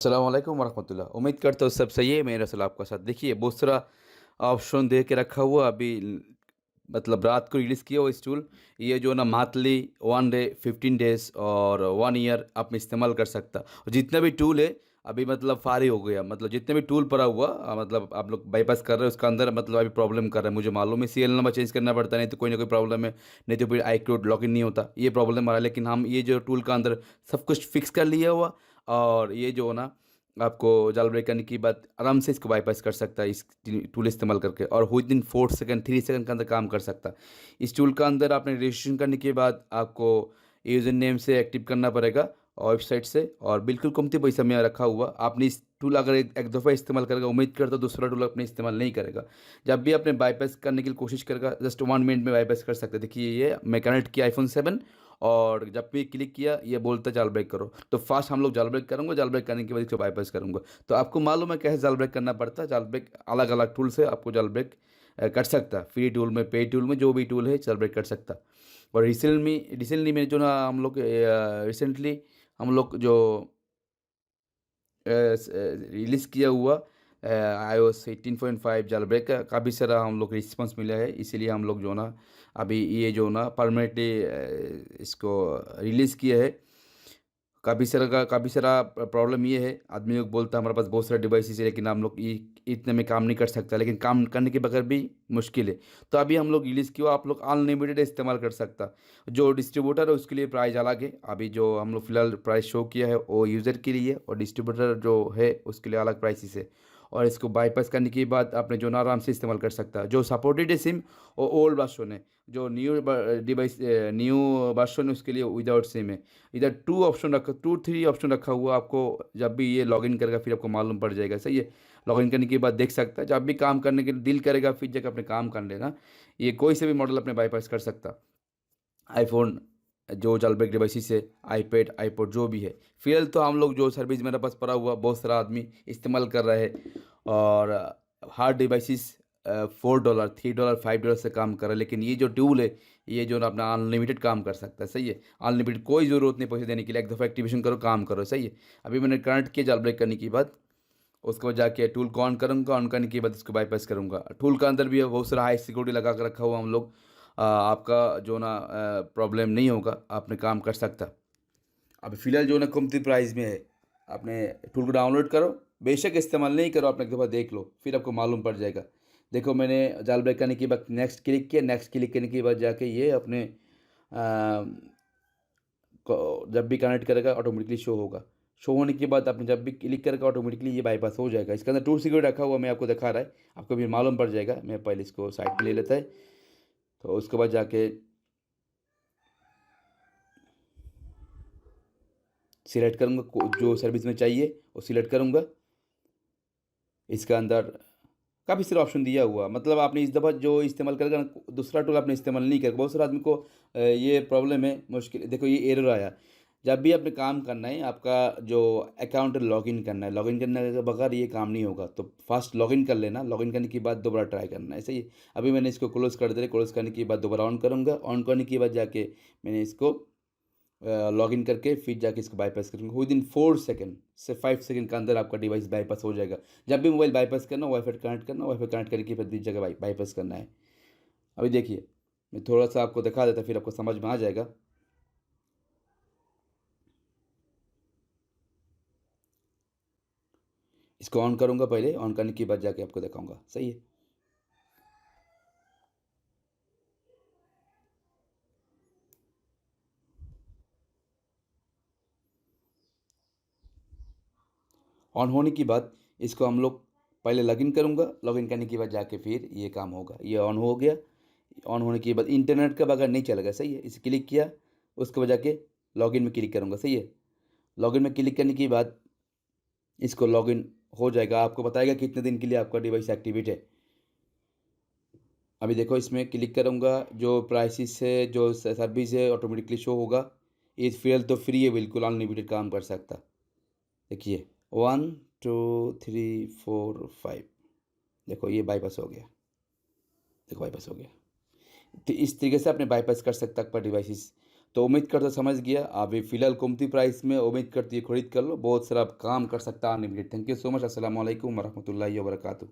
अस्सलाम वालेकुम वरहमतुल्लाह। उम्मीद करता हूँ सब सही है, मेरा रसूल आपका साथ। देखिए बहुत सारा ऑप्शन दे के रखा हुआ अभी मतलब रात को रिलीज़ किया हुआ इस टूल। ये जो ना मंथली 1 डे, 15 डेज़ और 1 ईयर आप इस्तेमाल कर सकता। और जितना भी टूल है अभी मतलब फारी हो गया, मतलब जितने भी टूल पड़ा हुआ मतलब आप लोग बाईपास कर रहे हो उसका अंदर मतलब अभी प्रॉब्लम कर रहा है। मुझे मालूम है सीरियल नंबर चेंज करना पड़ता है, नहीं तो कोई ना कोई प्रॉब्लम है, नहीं तो फिर iCloud लॉगिन नहीं होता, ये प्रॉब्लम आ रहा है। लेकिन हम ये जो टूल का अंदर सब कुछ फिक्स कर लिया हुआ और ये जो ना आपको जाल ब्रेक करने के बाद आराम से इसको बाईपास कर सकता है इस टूल इस्तेमाल करके, और विद इन 4 सेकंड 3 सेकंड के अंदर काम कर सकता है। इस टूल का अंदर आपने रजिस्ट्रेशन करने के बाद आपको यूज़र नेम से एक्टिव करना पड़ेगा वेबसाइट से, और बिल्कुल कमती पैसा में रखा हुआ। आपने इस टूल अगर एक दफ़ा इस्तेमाल करेगा, उम्मीद करता हूँ दूसरा टूल अपने इस्तेमाल नहीं करेगा। जब भी आपने बाईपास करने की कोशिश करेगा जस्ट 1 मिनट में बाईपास कर सकते हैं। देखिए ये मैं कनेक्ट किया iPhone 7 और जब भी क्लिक किया ये बोलता है जाल ब्रेक करो, तो फास्ट हम लोग जाल ब्रेक करूँगा, जाल ब्रेक करने के बाद इसको बाईपास करूँगा। तो आपको मालूम है कैसे जाल ब्रेक करना पड़ता है। जाल ब्रेक अलग अलग टूल से आपको जाल ब्रेक कर सकता है, फ्री टूल में, पे टूल में, जो भी टूल है जाल ब्रेक कर सकता है। और रिसेंटली में जो ना हम लोग रिसेंटली हम लोग जो रिलीज़ किया हुआ iOS 18.5 जाल ब्रेक का काफ़ी सारा हम लोग रिस्पॉन्स मिला है, इसीलिए हम लोग जो ना अभी ये जो ना परमानेंटली इसको रिलीज़ किया है। काफ़ी सारा प्रॉब्लम ये है, आदमी लोग बोलता है हमारे पास बहुत सारे डिवाइसेस है लेकिन हम लोग इतने में काम नहीं कर सकता, लेकिन काम करने के बगैर भी मुश्किल है। तो अभी हम लोग रिलीज़ किया, आप लोग अनलिमिटेड इस्तेमाल कर सकता। जो डिस्ट्रीब्यूटर है उसके लिए प्राइस अलग है, अभी जो हम लोग फिलहाल प्राइस शो किया है वो यूज़र के लिए, और डिस्ट्रीब्यूटर जो है उसके लिए अलग प्राइसेस है। और इसको बाईपास करने के बाद आपने जो ना आराम से इस्तेमाल कर सकता है। जो सपोर्टेड है सिम वो ओल्ड वर्जन है, जो न्यू वर्जन है उसके लिए विदाउट सिम है। इधर 2 3 ऑप्शन रखा हुआ, आपको जब भी ये लॉगिन करेगा फिर आपको मालूम पड़ जाएगा, सही है। लॉगिन करने के बाद देख सकता है, जब भी काम करने के दिल करेगा फिर जाकर अपने काम कर लेना। ये कोई से भी मॉडल अपने बाईपास कर सकता। आईफ़ोन जो जालब्रेक डिवाइसेस है, आईपैड, आईपॉड जो भी है। फ़िलहाल तो हम लोग जो सर्विस मेरे पास पड़ा हुआ बहुत सारा आदमी इस्तेमाल कर रहा है, और हार्ड डिवाइसेस $4, $3, $5 से काम कर रहा है। लेकिन ये जो टूल है, ये जो ना अपना अनलिमिटेड काम कर सकता है, सही है। अनलिमिटेड कोई ज़रूरत नहीं पैसे देने के लिए, एक दफ़ा एक्टिवेशन करो, काम करो, सही है। अभी मैंने कनेक्ट किया जालब्रेक करने के बाद, उसके बाद जाके टूल को ऑन करूँगा, ऑन करने के बाद इसको बाईपास करूँगा। टूल का अंदर भी बहुत सारा हाई सिक्योरिटी लगा के रखा हुआ हम लोग। आपका जो ना प्रॉब्लम नहीं होगा, आपने काम कर सकता। अभी फ़िलहाल जो ना कमती प्राइस में है, आपने टूल को डाउनलोड करो, बेशक इस्तेमाल नहीं करो, आपने एक दफ़ा देख लो, फिर आपको मालूम पड़ जाएगा। देखो मैंने जाल ब्रेक करने के बाद नेक्स्ट क्लिक किया, नेक्स्ट क्लिक करने के बाद जाके ये अपने जब भी कनेक्ट करेगा ऑटोमेटिकली शो होगा। शो होने के बाद आपने जब भी क्लिक करेगा ऑटोमेटिकली ये बाईपास हो जाएगा। इसके अंदर टूल सिक्योरिटी रखा हुआ मैं आपको दिखा रहा है, आपको भी मालूम पड़ जाएगा। मैं पहले इसको साइड पे ले लेता है, तो उसके बाद जाके सिलेक्ट करूँगा जो सर्विस में चाहिए वो सिलेक्ट करूँगा। इसके अंदर काफ़ी सारे ऑप्शन दिया हुआ, मतलब आपने इस दफ़ा जो इस्तेमाल करेगा ना, दूसरा टूल आपने इस्तेमाल नहीं करेगा। बहुत सारे आदमी को ये प्रॉब्लम है, मुश्किल। देखो ये एरर आया, जब भी आपने काम करना है, आपका जो अकाउंट लॉगिन करना है, लॉगिन करने के बगैर ये काम नहीं होगा। तो फर्स्ट लॉगिन कर लेना, लॉगिन करने के बाद दोबारा ट्राई करना है, सही है। अभी मैंने इसको क्लोज़ कर दिया, क्लोज़ करने के बाद दोबारा ऑन करूँगा, ऑन करने के बाद जाके मैंने इसको लॉगिन करके फिर जाके इसको बाईपास करूँगा। विदिन 4 सेकंड से 5 सेकंड के अंदर आपका डिवाइस बाईपास हो जाएगा। जब भी मोबाइल बाईपास करना, वाईफ़ाई कनेक्ट करना, वाईफ़ाई कनेक्ट करके फिर दूसरी जगह बाईपास करना है। अभी देखिए, मैं थोड़ा-सा आपको दिखा देता फिर आपको समझ में आ जाएगा। इसको ऑन करूँगा पहले, ऑन करने के बाद जाके आपको दिखाऊँगा, सही है। ऑन होने के बाद इसको हम लोग पहले लॉगिन करूँगा, लॉगिन करने के बाद जाके फिर ये काम होगा। ये ऑन हो गया, ऑन होने के बाद इंटरनेट के बगैर नहीं चलेगा, सही है। इसे क्लिक किया, उसके बाद जाके लॉगिन में क्लिक करूँगा, सही है। लॉगिन में क्लिक करने के बाद इसको लॉगिन हो जाएगा, आपको बताएगा कितने दिन के लिए आपका डिवाइस एक्टिवेट है। अभी देखो इसमें क्लिक करूँगा, जो प्राइसेस है, जो सर्विस है ऑटोमेटिकली शो होगा। ये फ़िलहाल तो फ्री है, बिल्कुल अनलिमिटेड काम कर सकता। देखिए 1 2 3 4 5, देखो ये बाईपास हो गया, देखो बाईपास हो गया। तो इस तरीके से आपने बाईपास कर सकता आपका डिवाइसेस। तो उम्मीद करता समझ गया। अभी फ़िलहाल कमती प्राइस में उम्मीद करती है खरीद कर लो। बहुत सारा काम कर सकता है unlimited. Thank you so much. अस्सलाम वालेकुम व रहमतुल्लाहि व बरकातहू।